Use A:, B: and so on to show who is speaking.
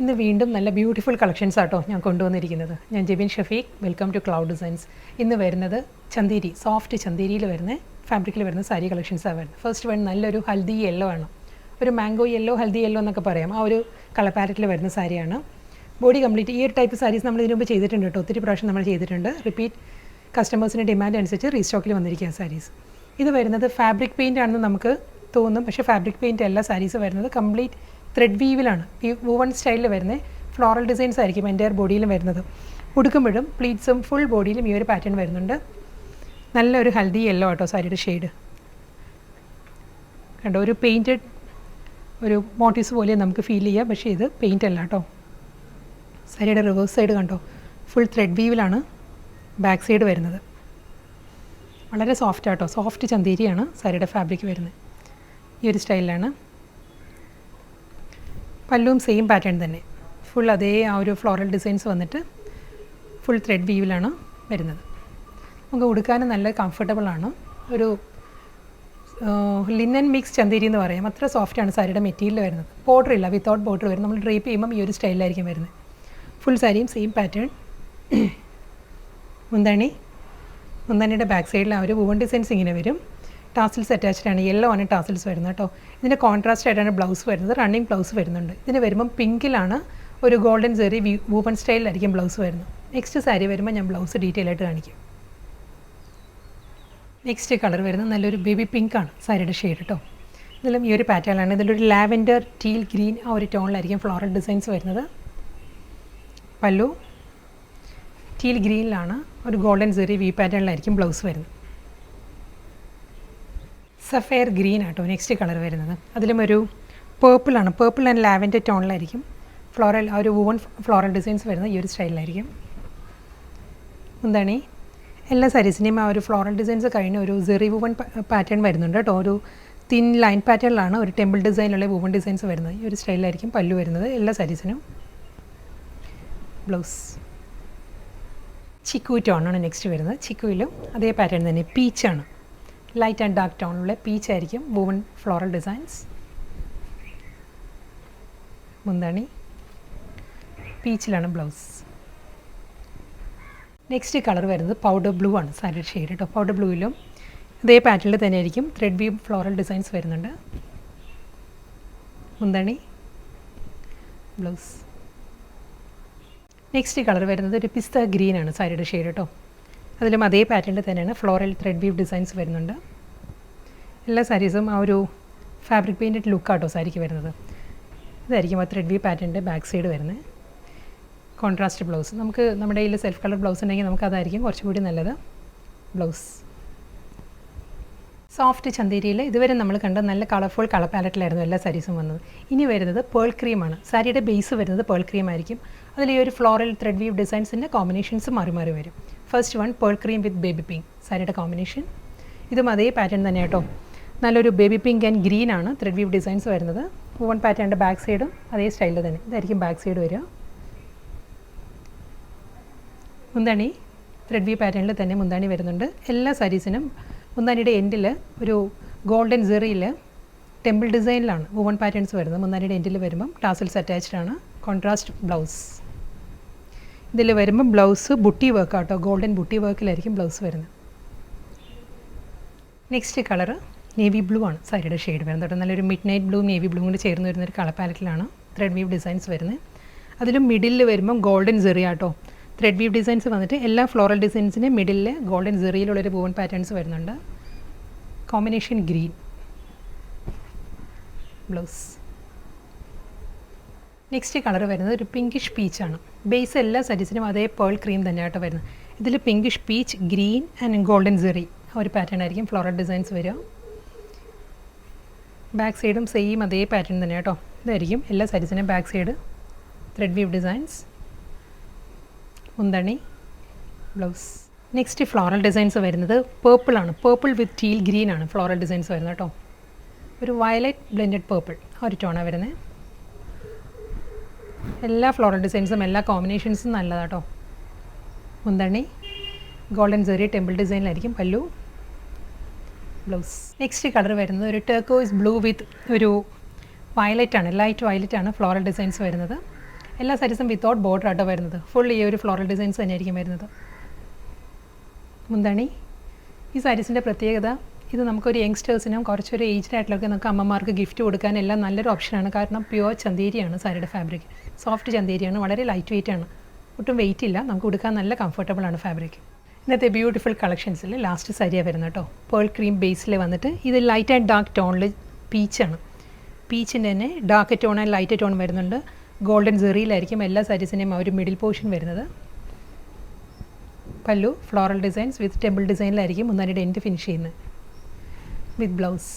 A: ഇന്ന് വീണ്ടും നല്ല ബ്യൂട്ടിഫുൾ കളക്ഷൻസ് ആട്ടോ ഞാൻ കൊണ്ടുവന്നിരിക്കുന്നത്. ഞാൻ Jebin Shafeeq, welcome to cloud designs. ഇന്ന് വരുന്നത് ചന്തേരി, സോഫ്റ്റ് ചന്തേരിയിൽ വരുന്ന ഫാബ്രിക്കിൽ വരുന്ന സാരി കളക്ഷൻസാണ് വരുന്നത്. ഫസ്റ്റ് വൺ നല്ലൊരു ഹൽദി യെല്ലോ ആണ്, ഒരു മാംഗോ യെല്ലോ, ഹൽദി യെല്ലോ എന്നൊക്കെ പറയാം. ആ ഒരു കളർ പാലറ്റിൽ വരുന്ന സാരിയാണ്. ബോഡി കംപ്ലീറ്റ് ഈ ഒരു ടൈപ്പ് സാരീസ് നമ്മൾ ഇതിനു മുമ്പ് ചെയ്തിട്ടുണ്ട് കേട്ടോ, ഒത്തിരി പ്രാവശ്യം നമ്മൾ ചെയ്തിട്ടുണ്ട്. റിപ്പീറ്റ് കസ്റ്റമേഴ്സിൻ്റെ ഡിമാൻഡ് അനുസരിച്ച് റീസ്റ്റോക്കിൽ വന്നിരിക്കുക സാരീസ്. ഇത് വരുന്നത് ഫാബ്രിക് പെയിൻ്റ് ആണെന്ന് നമുക്ക് തോന്നും, പക്ഷേ ഫാബ്രിക് പെയിൻ്റ് അല്ല. സാരീസ് വരുന്നത് കംപ്ലീറ്റ് ത്രെഡ് വീവിലാണ്, ഈ വൂവൺ സ്റ്റൈലിൽ വരുന്ന ഫ്ലോറൽ ഡിസൈൻസ് ആയിരിക്കും എൻ്റയർ ബോഡിയിലും വരുന്നത്. ഉടുക്കുമ്പോഴും പ്ലീറ്റ്സും ഫുൾ ബോഡിയിലും ഈ ഒരു പാറ്റേൺ വരുന്നുണ്ട്. നല്ലൊരു ഹൽദി യെല്ലോ ആട്ടോ സാരിയുടെ ഷെയ്ഡ് കണ്ടോ. ഒരു പെയിൻറ്റഡ് ഒരു മോട്ടീവ്സ് പോലെ നമുക്ക് ഫീൽ ചെയ്യാം, പക്ഷേ ഇത് പെയിൻ്റ് അല്ല കേട്ടോ. സാരിയുടെ റിവേഴ്സ് സൈഡ് കണ്ടോ, ഫുൾ ത്രെഡ് വീവിലാണ് ബാക്ക് സൈഡ് വരുന്നത്. വളരെ സോഫ്റ്റ് ആട്ടോ, സോഫ്റ്റ് ചന്തേരിയാണ് സാരിയുടെ ഫാബ്രിക് വരുന്നത്. ഈ ഒരു സ്റ്റൈലിലാണ്. പല്ലുവും സെയിം പാറ്റേൺ തന്നെ, ഫുൾ അതേ ആ ഒരു ഫ്ലോറൽ ഡിസൈൻസ് വന്നിട്ട് ഫുൾ ത്രെഡ് വീവിലാണ് വരുന്നത്. നമുക്ക് ഉടുക്കാനും നല്ല കംഫർട്ടബിളാണ്. ഒരു ലിനൻ മിക്സ് ചന്തേരി എന്ന് പറയാം, അത്ര സോഫ്റ്റാണ് സാരിയുടെ മെറ്റീരിയൽ വരുന്നത്. ബോർഡർ ഇല്ല, വിത്തൗട്ട് ബോർഡർ വരും. നമ്മൾ ഡ്രേപ്പ് ചെയ്യുമ്പം ഈ ഒരു സ്റ്റൈലിലായിരിക്കും വരുന്നത്. ഫുൾ സാരിയും സെയിം പാറ്റേൺ. മുന്താണിയുടെ ബാക്ക് സൈഡിൽ ആ ഒരു വൂവൺ ഡിസൈൻസ് ഇങ്ങനെ വരും. ടാസിൽസ് അറ്റാച്ച്ഡ് ആണ്, യെല്ലോ ആണ് ടാസിൽസ് വരുന്നത് കേട്ടോ. ഇതിൻ്റെ കോൺട്രാസ്റ്റ് ആയിട്ടാണ് ബ്ലൗസ് വരുന്നത്, റണ്ണിങ് ബ്ലൗസ് വരുന്നുണ്ട്. ഇതിന് വരുമ്പം പിങ്കിലാണ് ഒരു ഗോൾഡൻ സെറി വൂവൺ സ്റ്റൈലിലായിരിക്കും ബ്ലൗസ് വരുന്നത്. നെക്സ്റ്റ് സാരി വരുമ്പോൾ ഞാൻ ബ്ലൗസ് ഡീറ്റെയിൽ ആയിട്ട് കാണിക്കും. നെക്സ്റ്റ് കളർ വരുന്നത് നല്ലൊരു ബേബി പിങ്ക് ആണ് സാരിയുടെ ഷെയ്ഡ് കേട്ടോ. ഇതിലും ഈ ഒരു പാറ്റേണാണ്. ഇതിലൊരു ലാവൻഡർ ടീൽ ഗ്രീൻ ആ ഒരു ടോണിലായിരിക്കും ഫ്ലോറൽ ഡിസൈൻസ് വരുന്നത്. പല്ലു ടീൽ ഗ്രീനിലാണ്, ഒരു ഗോൾഡൻ സെറി വി പാറ്റേണിലായിരിക്കും ബ്ലൗസ് വരുന്നത്. സഫയർ ഗ്രീൻ ആട്ടോ നെക്സ്റ്റ് കളർ വരുന്നത്. അതിലും ഒരു പേർപ്പിളാണ്, പേർപ്പിൾ ആൻഡ് ലാവൻഡർ ടോണിലായിരിക്കും ഫ്ലോറൽ ആ ഒരു വൂവൺ ഫ്ലോറൽ ഡിസൈൻസ് വരുന്നത്. ഈ ഒരു സ്റ്റൈലിലായിരിക്കും. എന്താണ് എല്ലാ സാരീസിൻ്റെയും ആ ഒരു ഫ്ലോറൽ ഡിസൈൻസ് കഴിഞ്ഞ ഒരു സെറി വൂവൺ പാറ്റേൺ വരുന്നുണ്ട് കേട്ടോ. ഒരു തിൻ ലൈൻ പാറ്റേണിലാണ് ഒരു ടെമ്പിൾ ഡിസൈനിലുള്ള വൂവൺ ഡിസൈൻസ് വരുന്നത്. ഈ ഒരു സ്റ്റൈലിലായിരിക്കും പല്ലു വരുന്നത് എല്ലാ സാരീസിനും. ബ്ലൗസ് ചിക്കു ടോണാണ് നെക്സ്റ്റ് വരുന്നത്. ചിക്കുവിലും അതേ പാറ്റേൺ തന്നെ, പീച്ചാണ്, ലൈറ്റ് ആൻഡ് ഡാർക്ക് ടോണിലുള്ള പീച്ചായിരിക്കും വൂവൺ ഫ്ലോറൽ ഡിസൈൻസ്. മുന്താണി പീച്ചിലാണ് ബ്ലൗസ്. നെക്സ്റ്റ് കളർ വരുന്നത് പൗഡർ ബ്ലൂ ആണ് സാരിയുടെ ഷെയ്ഡ് കേട്ടോ. പൗഡർ ബ്ലൂവിലും ഇതേ പാറ്റേണിൽ തന്നെ ആയിരിക്കും ത്രെഡ് വീവ് ഫ്ലോറൽ ഡിസൈൻസ് വരുന്നുണ്ട്. മുന്താണി ബ്ലൗസ്. നെക്സ്റ്റ് കളർ വരുന്നത് ഒരു പിസ്ത ഗ്രീൻ ആണ് സാരിയുടെ ഷെയ്ഡ് കേട്ടോ. അതിലും അതേ പാറ്റേണിൽ തന്നെയാണ് ഫ്ലോറൽ ത്രെഡ് വീവ് ഡിസൈൻസ് വരുന്നുണ്ട്. എല്ലാ സാരീസും ആ ഒരു ഫാബ്രിക് പെയിൻറ്റഡ് ലുക്കാട്ടോ സാരിക്ക് വരുന്നത്. ഇതായിരിക്കും ആ ത്രെഡ് വീവ് പാറ്റേണിൻ്റെ ബാക്ക് സൈഡ് വരുന്നത്. കോൺട്രാസ്റ്റ് ബ്ലൗസ്, നമുക്ക് നമ്മുടെ കയ്യിൽ സെൽഫ് കളർ ബ്ലൗസ് ഉണ്ടെങ്കിൽ നമുക്ക് അതായിരിക്കും കുറച്ചുകൂടി നല്ലത്. ബ്ലൗസ് സോഫ്റ്റ് ചന്തേരിയിൽ ഇതുവരെ നമ്മൾ കണ്ട നല്ല കളർഫുൾ കളർ പാലറ്റിലായിരുന്നു എല്ലാ സാരീസും വന്നത്. ഇനി വരുന്നത് പേൾ ക്രീമാണ്. സാരിയുടെ ബേസ് വരുന്നത് പേൾ ക്രീം ആയിരിക്കും. അതിൽ ഈ ഒരു ഫ്ലോറൽ ത്രെഡ് വീവ് ഡിസൈൻസിൻ്റെ കോമ്പിനേഷൻസ് മാറി മാറി വരും. ഫസ്റ്റ് വൺ പേൾ ക്രീം വിത്ത് ബേബി പിങ്ക് സാരിയുടെ കോമ്പിനേഷൻ. ഇതും അതേ പാറ്റേൺ തന്നെ കേട്ടോ. നല്ലൊരു ബേബി പിങ്ക് ആൻഡ് ഗ്രീൻ ആണ് ത്രെഡ് വീവ് ഡിസൈൻസ് വരുന്നത്. വൂവൺ പാറ്റേണിൻ്റെ ബാക്ക് സൈഡും അതേ സ്റ്റൈലിൽ തന്നെ ഇതായിരിക്കും ബാക്ക് സൈഡ് വരിക. മുന്താണി ത്രെഡ് വീവ് പാറ്റേണിൽ തന്നെ മുന്താണി വരുന്നുണ്ട്. എല്ലാ സാരീസിനും മുന്താണിയുടെ എൻഡിൽ ഒരു ഗോൾഡൻ സെറിയിൽ ടെമ്പിൾ ഡിസൈനിലാണ് വൂവൺ പാറ്റേൺസ് വരുന്നത്. മുന്താണിയുടെ എൻഡിൽ വരുമ്പം ടാസിൽസ് അറ്റാച്ച്ഡ് ആണ്. Contrast blouse. ഇതിൽ വരുമ്പം ബ്ലൗസ് ബുട്ടി വർക്ക് ആട്ടോ, ഗോൾഡൻ ബുട്ടി വർക്കിലായിരിക്കും ബ്ലൗസ് വരുന്നത്. നെക്സ്റ്റ് കളർ നേവി ബ്ലൂ ആണ് സാരിയുടെ ഷെയ്ഡ് വരുന്നത് കേട്ടോ. നല്ലൊരു mid night blue navy blue കൊണ്ട് ചേർന്ന് വരുന്നൊരു കളർ പാലറ്റിലാണ് ത്രെഡ് വീവ് ഡിസൈൻസ് വരുന്നത്. അതിലും മിഡിലിൽ വരുമ്പം ഗോൾഡൻ സെറി ആട്ടോ ത്രെഡ് വീവ് ഡിസൈൻസ് വന്നിട്ട്. എല്ലാ ഫ്ലോറൽ ഡിസൈൻസിൻ്റെ മിഡിലിൽ ഗോൾഡൻ സെറിയിലുള്ളൊരു വൂവൺ പാറ്റേൺസ് വരുന്നുണ്ട്. Combination green. Blouse. Next colour വരുന്നത് ഒരു പിങ്കിഷ് പീച്ചാണ്. ബേസ് എല്ലാ സാരീസിനും അതേ പേൾ ക്രീം തന്നെയാട്ടോ വരുന്നത്. ഇതിൽ pinkish peach, green and golden സെറി ആ ഒരു പാറ്റേൺ ആയിരിക്കും ഫ്ലോറൽ ഡിസൈൻസ് വരിക. ബാക്ക് സൈഡും സെയിം അതേ പാറ്റേൺ തന്നെ കേട്ടോ. ഇതായിരിക്കും എല്ലാ സാരീസിനും back side thread weave designs. മുന്താണി ബ്ലൗസ്. നെക്സ്റ്റ് ഫ്ലോറൽ ഡിസൈൻസ് വരുന്നത് പേർപ്പിളാണ്. പേർപ്പിൾ വിത്ത് ടീൽ ഗ്രീൻ ആണ് ഫ്ലോറൽ ഡിസൈൻസ് വരുന്നത് കേട്ടോ. ഒരു വയലറ്റ് ബ്ലെൻഡഡ് പേർപ്പിൾ ആ ഒരു ടോണാണ് വരുന്നത്. എല്ലാ ഫ്ലോറൽ ഡിസൈൻസും എല്ലാ കോമ്പിനേഷൻസും നല്ലതാട്ടോ. മുന്താണി ഗോൾഡൻ സെറി ടെമ്പിൾ ഡിസൈനിലായിരിക്കും പല്ലു. ബ്ലൗസ്. നെക്സ്റ്റ് കളർ വരുന്നത് ഒരു ടർക്കോയ്സ് ബ്ലൂ വിത്ത് ഒരു വയലറ്റ് ആണ്, ലൈറ്റ് വയലറ്റ് ആണ് ഫ്ലോറൽ ഡിസൈൻസ് വരുന്നത്. എല്ലാ സാരീസും വിത്തൗട്ട് ബോർഡർ ആട്ടോ വരുന്നത്. ഫുൾ ഈ ഒരു ഫ്ലോറൽ ഡിസൈൻസ് തന്നെയായിരിക്കും വരുന്നത്. മുന്താണി. ഈ സാരീസിൻ്റെ പ്രത്യേകത ഇത് നമുക്കൊരു യങ്സ്റ്റേഴ്സിനും കുറച്ചൊരു ഏജ്ഡ് ആയിട്ടുള്ളവർക്ക് നമുക്ക് അമ്മമാർക്ക് ഗിഫ്റ്റ് കൊടുക്കാൻ എല്ലാം നല്ലൊരു ഓപ്ഷനാണ്. കാരണം പ്യുവർ ചന്തേരിയാണ് സാരിയുടെ ഫാബ്രിക്. സോഫ്റ്റ് ചന്തേരിയാണ്, വളരെ ലൈറ്റ് വെയിറ്റ് ആണ്, ഒട്ടും വെയിറ്റ് ഇല്ല, നമുക്ക് കൊടുക്കാൻ നല്ല കംഫർട്ടബിൾ ആണ് ഫാബ്രിക്. ഇന്നത്തെ ബ്യൂട്ടിഫുൾ കളക്ഷൻസിൽ ലാസ്റ്റ് സാരിയാണ് വരുന്നത് കേട്ടോ. പേൾ ക്രീം ബേസിൽ വന്നിട്ട് ഇത് ലൈറ്റ് ആൻഡ് ഡാർക്ക് ടോണിൽ പീച്ചാണ്. പീച്ചിൻ്റെ തന്നെ dark tone and light tone വരുന്നുണ്ട്. ഗോൾഡൻ സെറിയിലായിരിക്കും എല്ലാ സാരീസിൻ്റെയും ഒരു മിഡിൽ പോർഷൻ വരുന്നത്. Pallu floral designs with temple ഡിസൈനിലായിരിക്കും മുന്നാനിയുടെ എൻഡ് ഫിനിഷ് ചെയ്യുന്നത് വിത്ത് ബ്ലൗസ്.